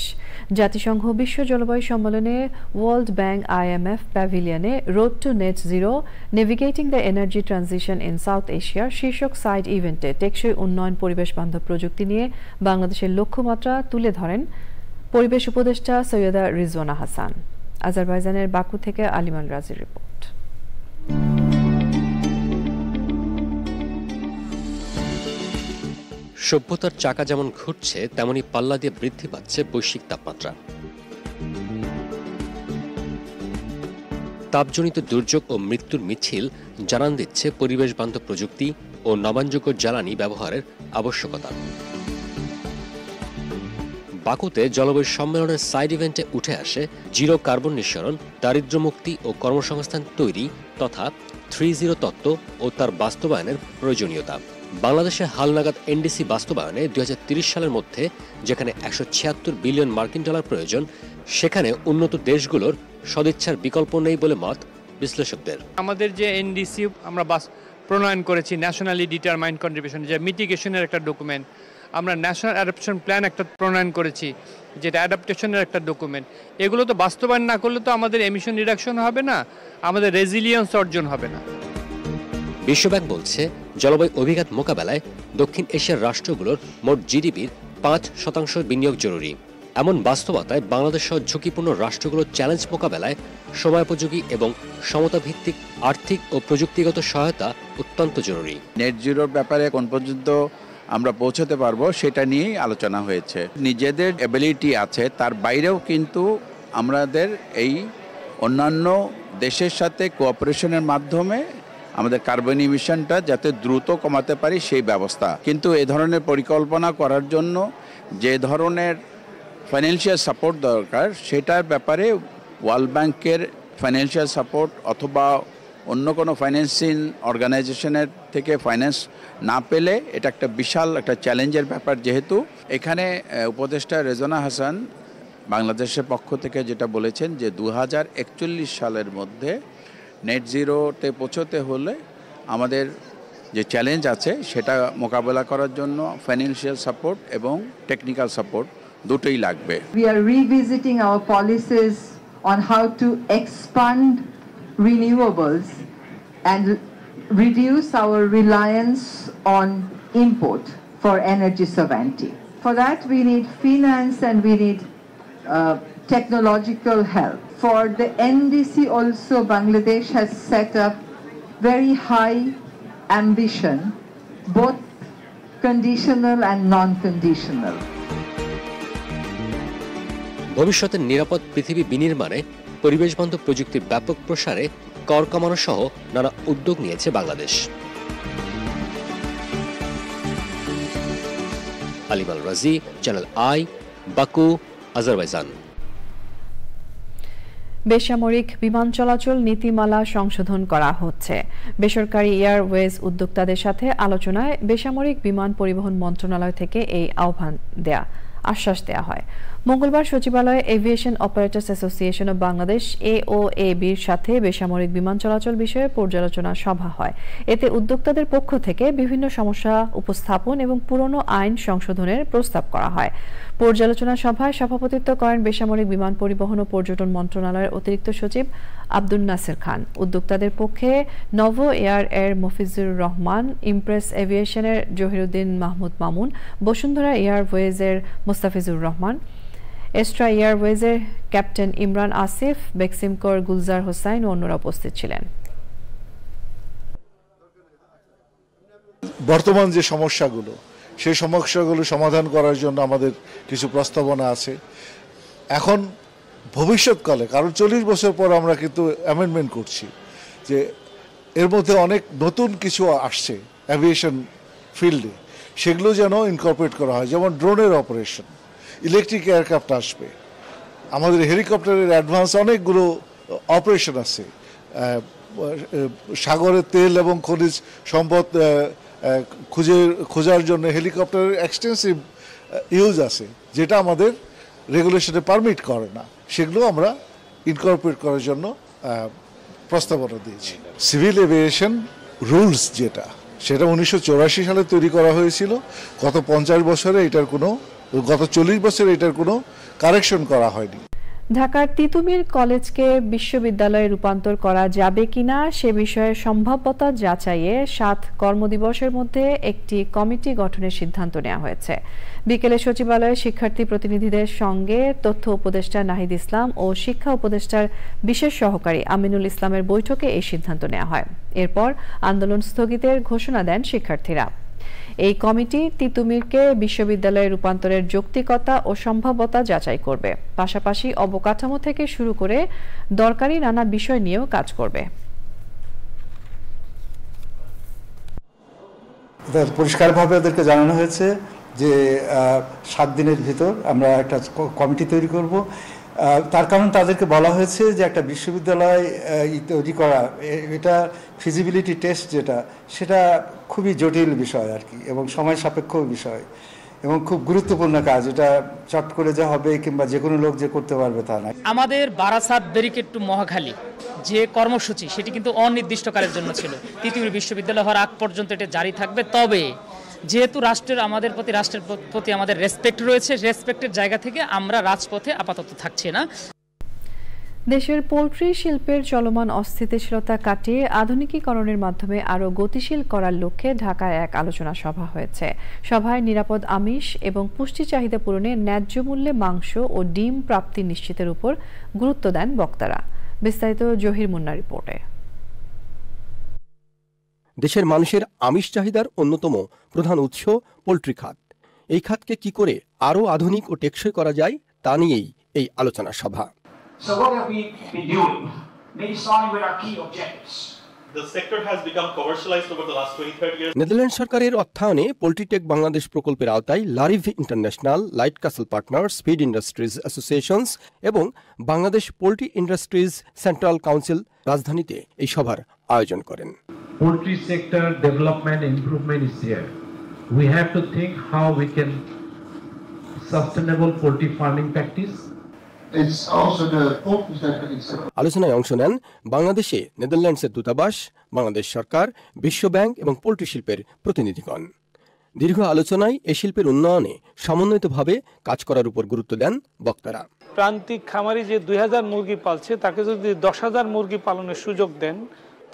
জাতিসংঘ বিশ্ব জলবায়ু সম্মেলনে ওয়ার্ল্ড ব্যাংক IMF প্যাভিলিয়নে road two net zero navigating the energy transition in south এশিয়ার শীর্ষক সাইড ইভেন্টে টেকসই উন্নয়ন পরিবেশ বান্ধব প্রযুক্তি নিয়ে বাংলাদেশের লক্ষ্যমাত্রা তুলে ধরেন পরিবেশ উপদেষ্টা সৈয়দা রিজওয়ানা হাসান। আজারবাইজানের বাকু থেকে আলিম আল রাজির রিপোর্ট। সভ্যতার চাকা যেমন ঘুরছে তেমনি পাল্লা দিয়ে বৃদ্ধি পাচ্ছে বৈশ্বিক তাপমাত্রা। তাপজনিত দুর্যোগ ও মৃত্যুর মিছিল জানান দিচ্ছে পরিবেশ বান্ধব প্রযুক্তি ও নবায়নযোগ্য জ্বালানি ব্যবহারের আবশ্যকতা। বাকুতে জলবায়ু সম্মেলনের সাইড ইভেন্টে উঠে আসে জিরো কার্বন নিঃসরণ, দারিদ্র্য মুক্তি ও কর্মসংস্থান তৈরি তথা 3.0 তত্ত্ব ও তার বাস্তবায়নের প্রয়োজনীয়তা। বাংলাদেশের হালনাগাদ এনডিসি বাস্তবায়নে 2030 সালের মধ্যে যেখানে 176 বিলিয়ন মার্কিন ডলার প্রয়োজন, সেখানে উন্নত দেশগুলোর সদিচ্ছার বিকল্প নেই বলে মত বিশ্লেষকদের। আমাদের যে এনডিসি আমরা প্রণয়ন করেছি, ন্যাশনালি ডিটারমাইন্ড কন্ট্রিবিউশন, যে মিটিগেশনের একটা ডকুমেন্ট, আমরা ন্যাশনাল অ্যাডাপশন প্ল্যান একটা প্রণয়ন করেছি যেটা অ্যাডাপ্টেশনের একটা ডকুমেন্ট। এগুলো তো বাস্তবায়ন না করলে তো আমাদের এমিশন রিডাকশন হবে না, আমাদের রেজিলিয়েন্স অর্জন হবে না। বিশ্বব্যাংক বলছে জলবায়ু অভিঘাত মোকাবেলায় দক্ষিণ এশিয়ার রাষ্ট্রগুলোর মোট জিডিপির 5% বিনিয়োগ জরুরি। এমন বাস্তবতায় বাংলাদেশ সহ ঝুঁকিপূর্ণ রাষ্ট্রগুলোর চ্যালেঞ্জ মোকাবেলায় সময়োপযোগী এবং সমতাভিত্তিক আর্থিক ও প্রযুক্তিগত সহায়তা অত্যন্ত জরুরি। নেট জিরোর ব্যাপারে কোন পর্যন্ত আমরা পৌঁছতে পারবো সেটা নিয়েই আলোচনা হয়েছে। নিজেদের এবিলিটি আছে, তার বাইরেও কিন্তু আমাদের এই অন্যান্য দেশের সাথে কোঅপারেশনের মাধ্যমে আমাদের কার্বন ইমিশনটা যাতে দ্রুত কমাতে পারি সেই ব্যবস্থা। কিন্তু এ ধরনের পরিকল্পনা করার জন্য যে ধরনের ফাইন্যান্সিয়াল সাপোর্ট দরকার সেটার ব্যাপারে ওয়ার্ল্ড ব্যাংকের ফাইন্যান্সিয়াল সাপোর্ট অথবা অন্য কোনো ফাইন্যান্সিং অর্গানাইজেশনের থেকে ফাইন্যান্স না পেলে এটা একটা বিশাল একটা চ্যালেঞ্জের ব্যাপার। যেহেতু এখানে উপদেষ্টা রেজওয়ানা হাসান বাংলাদেশের পক্ষ থেকে যেটা বলেছেন যে 2041 সালের মধ্যে নেট জিরোতে পৌঁছতে হলে আমাদের যে চ্যালেঞ্জ আছে সেটা মোকাবেলা করার জন্য ফাইন্যান্সিয়াল সাপোর্ট এবং টেকনিক্যাল সাপোর্ট দুটোই লাগবে। We are revisiting our policies on how to expand renewables and reduce our reliance on import for energy sovereignty. For that we need finance and we need technological help. For the NDC also, Bangladesh has set up very high ambition, both conditional and non-conditional. ভবিষ্যতের নিরাপদ পৃথিবী বিনির্মাণে পরিবেশবান্ধব প্রযুক্তির ব্যাপক প্রসারে কর কমানো সহ নানা উদ্যোগ নিয়েছে বাংলাদেশ। আলিমাল রাজি, চ্যানেল আই, বাকু, আজারবাইজান। বেসামরিক বিমান চলাচল নীতিমালা সংশোধন করা হচ্ছে। বেসরকারি এয়ারওয়েজ উদ্যোক্তাদের সাথে আলোচনায় বেসামরিক বিমান পরিবহন মন্ত্রণালয় থেকে এই আশ্বাস দেয়া হয়। মঙ্গলবার সচিবালয়ে aviation operators association of Bangladesh AOAB'র সাথে বেসামরিক বিমান চলাচল বিষয়ে পর্যালোচনা সভা হয়। এতে উদ্যোক্তাদের পক্ষ থেকে বিভিন্ন সমস্যা উপস্থাপন এবং পুরনো আইন সংশোধনের প্রস্তাব করা হয়। পর্যালোচনা সভায় সভাপতিত্ব করেন বেসামরিক বিমান পরিবহন ও পর্যটন মন্ত্রণালয়ের অতিরিক্ত সচিব আব্দুল নাসির খান। উদ্যোক্তাদের পক্ষে নভ এয়ার এর মফিজুর রহমান, ইমপ্রেস এভিয়েশনের জহিরুদ্দিন মাহমুদ মামুন, বসুন্ধরা এয়ারওয়েজের মোস্তাফিজুর রহমান, এস্ট্রা এয়ারওয়েজের ক্যাপ্টেন ইমরান আসিফ, বেক্সিমকোর গুলজার হোসাইন ও অন্যরা উপস্থিত ছিলেন। বর্তমান যে সমস্যাগুলো সেই সমস্যাগুলো সমাধান করার জন্য আমাদের কিছু প্রস্তাবনা আছে। এখন ভবিষ্যৎকালে, কারণ 40 বছর পর আমরা কিন্তু অ্যামেন্ডমেন্ট করছি, যে এর মধ্যে অনেক নতুন কিছু আসছে অ্যাভিয়েশন ফিল্ডে, সেগুলো যেন ইনকর্পোরেট করা হয়। যেমন ড্রোনের অপারেশন, ইলেকট্রিক এয়ারক্রাফট আসবে, আমাদের হেলিকপ্টারের অ্যাডভান্স অনেকগুলো অপারেশন আছে, সাগরের তেল এবং খনিজ সম্পদ খোঁজার জন্য হেলিকপ্টারের এক্সটেন্সিভ ইউজ আছে, যেটা আমাদের রেগুলেশনে পারমিট করে না। সেগুলো আমরা ইনকর্পোরেট করার জন্য প্রস্তাবনা দিয়েছি। সিভিল এভিয়েশন রুলস যেটা, সেটা 1984 সালে তৈরি করা হয়েছিল। গত 50 বছরে গত 40 বছরে এটার কোনো কারেকশন করা হয়নি। ঢাকার তিতুমীর কলেজকে বিশ্ববিদ্যালয়ে রূপান্তর করা যাবে কিনা সে বিষয়ে সম্ভাব্যতা যাচাইয়ে 7 কর্মদিবসের মধ্যে একটি কমিটি গঠনের সিদ্ধান্ত নেওয়া হয়েছে। বিকেলে সচিবালয়ে শিক্ষার্থী প্রতিনিধিদের সঙ্গে তথ্য উপদেষ্টা নাহিদ ইসলাম ও শিক্ষা উপদেষ্টার বিশেষ সহকারী আমিনুল ইসলামের বৈঠকে এই সিদ্ধান্ত নেওয়া হয়। এরপর আন্দোলন স্থগিতের ঘোষণা দেন শিক্ষার্থীরা। এই কমিটি তিতুমীরকে বিশ্ববিদ্যালয়ে রূপান্তরের যৌক্তিকতা ও সম্ভাব্যতা যাচাই করবে, পাশাপাশি অবকাঠামো থেকে শুরু করে দরকারি নানা বিষয় নিয়েও কাজ করবে। পরিষ্কারভাবে ওদেরকে জানানো হয়েছে যে 7 দিনের ভিতর আমরা একটা কমিটি তৈরি করব। তার কারণ তাদেরকে বলা হয়েছে যে একটা বিশ্ববিদ্যালয় তৈরি করা, এটা ফিজিবিলিটি টেস্ট যেটা, সেটা খুবই জটিল বিষয় আর কি, এবং সময় সাপেক্ষ বিষয় এবং খুব গুরুত্বপূর্ণ কাজ। এটা চট করে যা হবে কিংবা যে কোনো লোক যে করতে পারবে তা না। আমাদের বারাসাত ব্যারিকেড টু মহাখালী যে কর্মসূচি, সেটি কিন্তু অনির্দিষ্টকালের জন্য ছিল। তিতুমীর বিশ্ববিদ্যালয় হওয়ার আগ পর্যন্ত এটা জারি থাকবে। তবে যেহেতু রাষ্ট্রের প্রতি আমাদের রেসপেক্ট রয়েছে, রেসপেক্টের জায়গা থেকে আমরা রাজপথে আপাতত থাকছি না। দেশের পোল্ট্রি শিল্পের চলমান অস্থিতিশীলতা কাটিয়ে আধুনিকীকরণের মাধ্যমে আরও গতিশীল করার লক্ষ্যে ঢাকায় এক আলোচনা সভা হয়েছে। সভায় নিরাপদ আমিষ এবং পুষ্টি চাহিদা পূরণে ন্যায্য মূল্যে মাংস ও ডিম প্রাপ্তি নিশ্চিতের উপর গুরুত্ব দেন বক্তারা। বিস্তারিত জহির মুন্নার রিপোর্টে। দেশের মানুষের আমিষ চাহিদার অন্যতম প্রধান উৎস পোল্ট্রি খাত। এই খাতকে কি করে আরও আধুনিক ও টেকসই করা যায় তা নিয়েই এই আলোচনা সভা। So what have we been doing? Maybe starting with our key objectives. The sector has become commercialized over the last 20-30 years. Netherland সরকারের অর্থায়নে পোল্ট্রিটেক বাংলাদেশ প্রকল্পের আওতায় Larive international, Light Castle partners, feed industries associations এবং Bangladesh poultry industries central council রাজধানীতে এই সভার আয়োজন করেন। Poultry sector development improvement is here. We have to think how we can sustainable poultry farming practice. It's also the focus that is. আলোচনায় অংশ নেন বাংলাদেশে নেদারল্যান্ডসের দূতাবাস, বাংলাদেশ সরকার, বিশ্ব ব্যাংক এবং পোল্ট্রি শিল্পের প্রতিনিধিগণ। দীর্ঘ আলোচনায় এই শিল্পের উন্নয়নে সমন্বিতভাবে কাজ করার উপর গুরুত্ব দেন বক্তারা। প্রান্তিক খামারি যে 2000 মুরগি পালছে তাকে যদি 10,000 মুরগি পালনের সুযোগ দেন,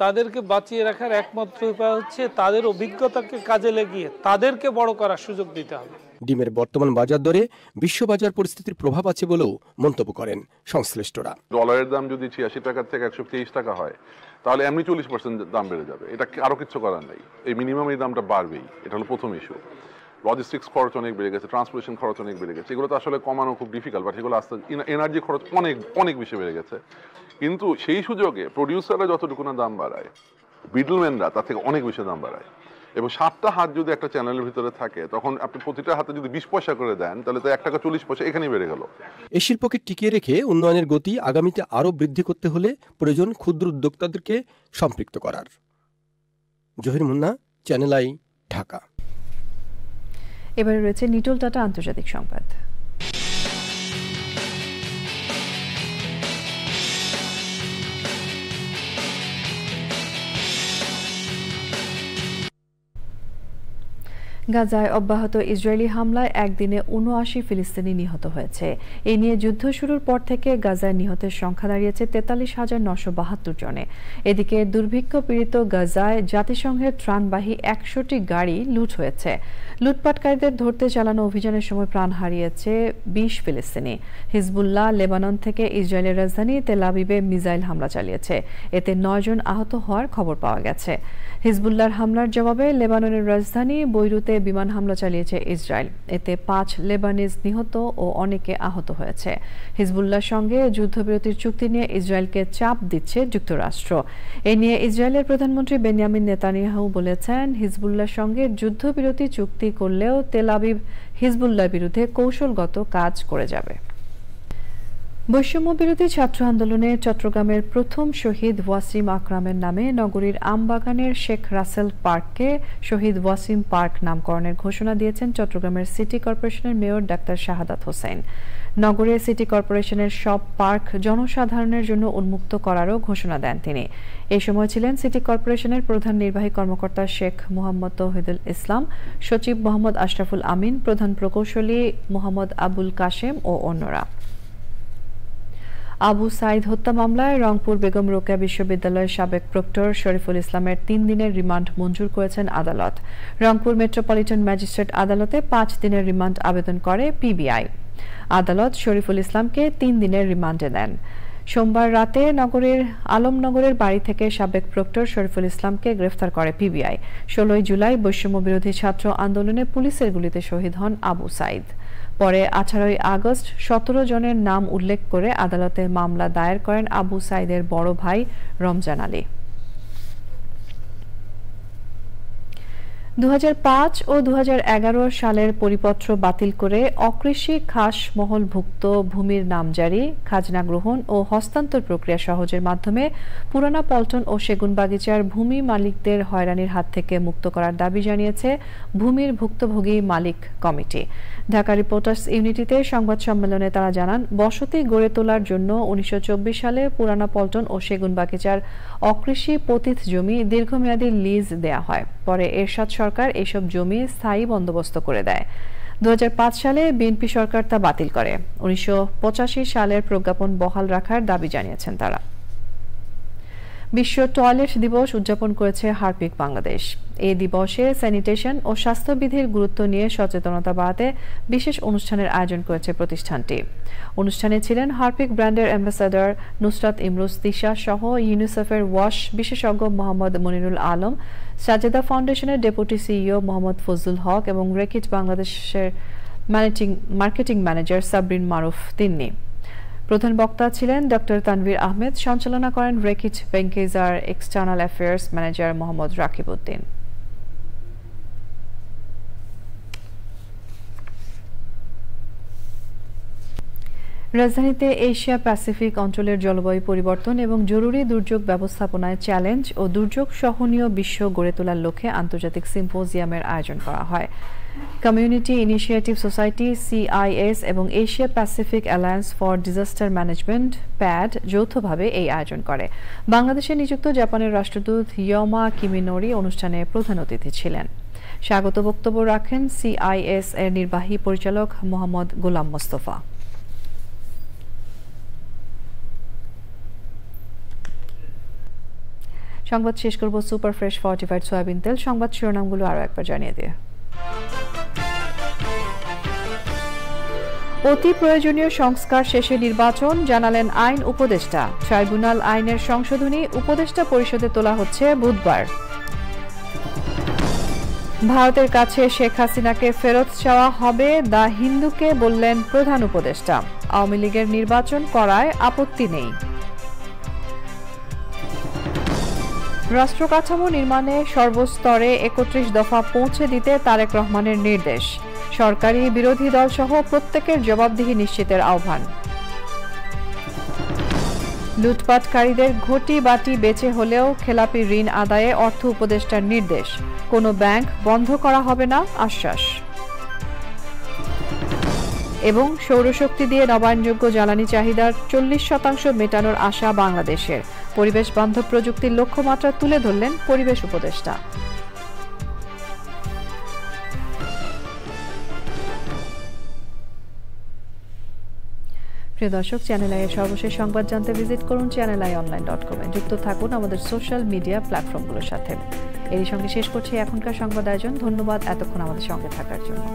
তাদেরকে বাঁচিয়ে রাখার একমাত্র উপায় হচ্ছে তাদের অভিজ্ঞতাকে কাজে লাগিয়ে তাদেরকে বড় করার সুযোগ দিতে হবে। ডিমের বর্তমান বাজার দরে বিশ্ব বাজার পরিস্থিতির প্রভাব আছে বলেও মন্তব্য করেন সংশ্লিষ্টরা। ডলারের দাম যদি 86 টাকা থেকে 123 টাকা হয়, তাহলে এমনি 40% দাম বেড়ে যাবে। এটা আরো কিছু করার নেই, এই মিনিমাম এই দামটা বাড়বেই। এটা হলো প্রথম ইস্যু। লজিস্টিক্স খরচ অনেক বেড়ে গেছে, ট্রান্সপোর্টেশন খরচ অনেক বেড়ে গেছে। এগুলো তো আসলে কমানো খুব ডিফিকাল্ট, বাট এগুলো আস্তে এনার্জি খরচ অনেক বেশি বেড়ে গেছে। কিন্তু সেই সুযোগে প্রডিউসাররা যতটুকু না দাম বাড়ায়, মিডলম্যানরা তার থেকে অনেক বেশি দাম বাড়ায়। এবং 7টা হাত যদি একটা চ্যানেলের ভিতরে থাকে, তখন আপনি প্রতিটা হাতে যদি 20 পয়সা করে দেন, তাহলে তো 1 টাকা 40 পয়সা এখানেই বেড়ে গেল। এই শিল্পকে টিকিয়ে রেখে উন্নয়নের গতি আগামীতে আরও বৃদ্ধি করতে হলে প্রয়োজন ক্ষুদ্র উদ্যোক্তাদেরকে সম্পৃক্ত করার। Zahir Munna, channel I, Dhaka. এবারে রয়েছে নিটোল টাটা আন্তর্জাতিক সংবাদ। গাজায় অব্যাহত ইসরায়েলি হামলায় একদিনে ৭৯ ফিলিস্তিনি নিহত হয়েছে। এ নিয়ে যুদ্ধ শুরুর পর থেকে গাজায় নিহতের সংখ্যা দাঁড়িয়েছে ৪৩,৯৭২ জনে। এদিকে দুর্ভিক্ষ পীড়িত গাজায় জাতিসংঘের ত্রাণবাহী ১০০টি গাড়ি লুট হয়েছে। লুটপাটকারীদের ধরতে চালানো অভিযানের সময় প্রাণ হারিয়েছে ২০ ফিলিস্তিনি। হিজবুল্লাহ লেবানন থেকে ইসরায়েলের রাজধানী তেল আবিবে মিসাইল হামলা চালিয়েছে। এতে ৯ জন আহত হওয়ার খবর পাওয়া গেছে। হিজবুল্লাহর হামলার জবাবে লেবাননের রাজধানী বৈরুতে বিমান হামলা চালিয়েছে ইসরায়েল। এতে ৫ লেবানিজ নিহত ও অনেকে আহত হয়েছে। হিজবুল্লাহর সঙ্গে যুদ্ধবিরতির চুক্তি নিয়ে ইসরায়েলকে চাপ দিচ্ছে যুক্তরাষ্ট্র। এ নিয়ে ইসরায়েলের প্রধানমন্ত্রী বেনিয়ামিন নেতানিয়াহু বলেছেন, হিজবুল্লাহর সঙ্গে যুদ্ধবিরতি চুক্তি করলেও তেল আবিব হিজবুল্লাহর বিরুদ্ধে কৌশলগত কাজ করে যাবে। বৈষম্য বিরোধী ছাত্র আন্দোলনে চট্টগ্রামের প্রথম শহীদ ওয়াসিম আকরামের নামে নগরীর আমবাগানের শেখ রাসেল পার্ককে শহীদ ওয়াসিম পার্ক নামকরণের ঘোষণা দিয়েছেন চট্টগ্রামের সিটি কর্পোরেশনের মেয়র ডাক্তার শাহাদাত হোসেন। নগরে সিটি কর্পোরেশনের সব পার্ক জনসাধারণের জন্য উন্মুক্ত করারও ঘোষণা দেন তিনি। এই সময় ছিলেন সিটি কর্পোরেশনের প্রধান নির্বাহী কর্মকর্তা শেখ মোহাম্মদ তৌহিদুল ইসলাম, সচিব মোহাম্মদ আশরাফুল আমিন, প্রধান প্রকৌশলী মোহাম্মদ আবুল কাশেম ও অন্যরা। আবু সাইদ হত্যা মামলায় রংপুর বেগম রোকেয়া বিশ্ববিদ্যালয়ের সাবেক প্রক্টর শরীফুল ইসলামের ৩ দিনের রিমান্ড মঞ্জুর করেছেন আদালত। রংপুর মেট্রোপলিটন ম্যাজিস্ট্রেট আদালতে ৫ দিনের রিমান্ড আবেদন করে পিবিআই। আদালত শরীফুল ইসলামকে ৩ দিনের রিমান্ডে দেন। সোমবার রাতে নগরের আলমনগরের বাড়ি থেকে সাবেক প্রক্টর শরীফুল ইসলামকে গ্রেফতার করে পিবিআই। ১৬ জুলাই বৈষম্য বিরোধী ছাত্র আন্দোলনে পুলিশের গুলিতে শহীদ হন আবু সাইদ। পরে ১৮ আগস্ট ১৭ জনের নাম উল্লেখ করে আদালতে মামলা দায়ের করেন আবু সাইদের বড় ভাই রমজান আলী। ২০০৫ ও ২০১১ সালের পরিপত্র বাতিল করে অকৃষি খাস মহলভুক্ত ভূমির নামজারি, খাজনা গ্রহণ ও হস্তান্তর প্রক্রিয়া সহজের মাধ্যমে পুরানা পল্টন ও সেগুনবাগিচার ভূমি মালিকদের হয়রানির হাত থেকে মুক্ত করার দাবি জানিয়েছে ভূমির ভুক্তভোগী মালিক কমিটি। ঢাকা রিপোর্টার্স ইউনিটিতে সংবাদ সম্মেলনে তারা জানান, বসতি গড়ে তোলার জন্য ১৯২৪ সালে পুরানা পল্টন ও সেগুনবাগিচার অকৃষি পতিত জমি দীর্ঘমেয়াদী লিজ দেয়া হয়। পরে এরশাদ সরকার এসব জমি স্থায়ী বন্দোবস্ত করে দেয়। ২০০৫ সালে বিএনপি সরকার তা বাতিল করে। ১৯৮৫ সালের প্রজ্ঞাপন বহাল রাখার দাবি জানিয়েছেন তারা। বিশ্ব টয়লেট দিবস উদযাপন করেছে হারপিক বাংলাদেশ। এই দিবসে স্যানিটেশন ও স্বাস্থ্যবিধির গুরুত্ব নিয়ে সচেতনতা বাড়াতে বিশেষ অনুষ্ঠানের আয়োজন করেছে প্রতিষ্ঠানটি। অনুষ্ঠানে ছিলেন হারপিক ব্র্যান্ডের অ্যাম্বাসাডর নুসরাত ইমরোজ তিশা সহ ইউনিসেফের ওয়াশ বিশেষজ্ঞ মোহাম্মদ মনিরুল আলম, সাজেদা ফাউন্ডেশনের ডেপুটি সিইও মোহাম্মদ ফজলুল হক এবং রেকিট বাংলাদেশের মার্কেটিং ম্যানেজার সাবরিন মারুফ তিন্নি। প্রধান বক্তা ছিলেন ডক্টর তানভীর আহমেদ, সঞ্চালনা করেন Reckitt Benckiser external affairs manager Mohammad Rakib Uddin. রাজধানীতে এশিয়া প্যাসিফিক অঞ্চলের জলবায়ু পরিবর্তন এবং জরুরি দুর্যোগ ব্যবস্থাপনায় চ্যালেঞ্জ ও দুর্যোগ সহনীয় বিশ্ব গড়ে তোলার লক্ষ্যে আন্তর্জাতিক সিম্পোজিয়ামের আয়োজন করা হয়। কমিউনিটি ইনিশিয়েটিভ সোসাইটি CIS এবং Asia Pacific alliance for disaster management PAD যৌথভাবে এই আয়োজন করে। বাংলাদেশে নিযুক্ত জাপানের রাষ্ট্রদূত ইয়োমা কিমিনোরি অনুষ্ঠানে প্রধান অতিথি ছিলেন। স্বাগত বক্তব্য রাখেন CIS এর নির্বাহী পরিচালক মোহাম্মদ গোলাম মোস্তফা। সংবাদ শেষ করব সুপার ফ্রেশ ফর্টিফাইড সয়াবিন তেল। সংবাদ শিরোনামগুলো আরো একবার জানিয়ে দিয়ে অতি প্রয়োজনীয় সংস্কার শেষে নির্বাচন, জানালেন আইন উপদেষ্টা। ট্রাইব্যুনাল আইনের সংশোধনী উপদেষ্টা পরিষদে তোলা হচ্ছে বুধবার। ভারতের কাছে শেখ হাসিনাকে ফেরত চাওয়া হবে, দ্য হিন্দুকে বললেন প্রধান উপদেষ্টা। আওয়ামী লীগের নির্বাচন করায় আপত্তি নেই। রাষ্ট্র কাঠামো নির্মাণে সর্বস্তরে 31 দফা পৌঁছে দিতে তারেক রহমানের নির্দেশ। সরকারি বিরোধী দল সহ প্রত্যেকের জবাবদিহি নিশ্চিতের আহ্বান। লুটপাটকারীদের ঘটি বাটি বেচে হলেও খেলাপি ঋণ আদায়ে অর্থ উপদেষ্টার নির্দেশ। কোনো ব্যাংক বন্ধ করা হবে না, আশ্বাস। এবং সৌরশক্তি দিয়ে নবায়নযোগ্য জ্বালানি চাহিদার 40% মেটানোর আশা বাংলাদেশের। পরিবেশ বান্ধব প্রযুক্তির লক্ষ্যমাত্রা তুলে ধরলেন পরিবেশ উপদেষ্টা। প্রিয় দর্শক, চ্যানেল আই এর সর্বশেষ সংবাদ জানতে ভিজিট করুন channelionline.com এ। যুক্ত থাকুন আমাদের সোশ্যাল মিডিয়া প্ল্যাটফর্মগুলোর সাথে। এরই সঙ্গে শেষ করছি এখনকার সংবাদ আয়োজন। ধন্যবাদ এতক্ষণ আমাদের সঙ্গে থাকার জন্য।